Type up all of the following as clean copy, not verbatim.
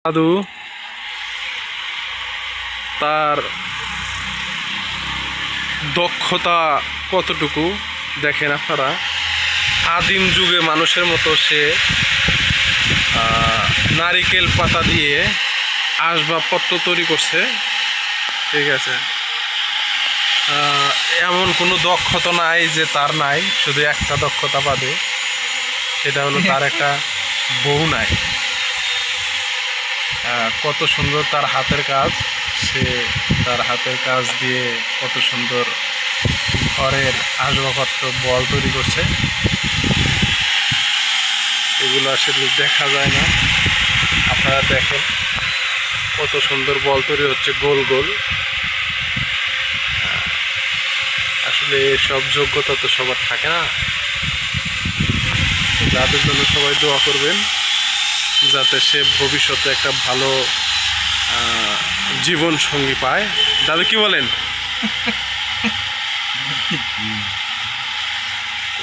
দাদু তার দক্ষতা কতটুকু দেখেন আপনারা। আদিম যুগে মানুষের মতো সে নারিকেল পাতা দিয়ে আসবাবপত্র তৈরি করছে। ঠিক আছে, এমন কোনো দক্ষতা নাই যে তার নাই, শুধু একটা দক্ষতা বাদে, সেটা হলো তার একটা বউ নাই। কত সুন্দর তার হাতের কাজ, সে তার হাতের কাজ দিয়ে কত সুন্দর ঘরের আসবাবপত্র বল তৈরি করছে। এগুলো আসলে দেখা যায় না, আপনারা দেখেন কত সুন্দর বল তৈরি হচ্ছে গোল গোল। আসলে সব যোগ্যতা তো সবার থাকে না। তাদের জন্য সবাই দোয়া করবেন যাতে সে ভবিষ্যতে একটা ভালো জীবন সঙ্গী পায়। দাদু কি বলেন?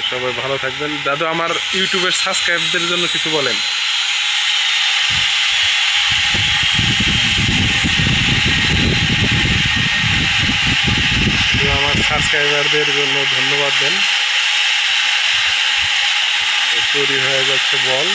সবাই ভালো থাকবেন। দাদু আমার ইউটিউবের সাবস্ক্রাইবদের জন্য কিছু বলেন। আমার সাবস্ক্রাইবারদের জন্য ধন্যবাদ দেন। তৈরি হয়ে যাচ্ছে বল।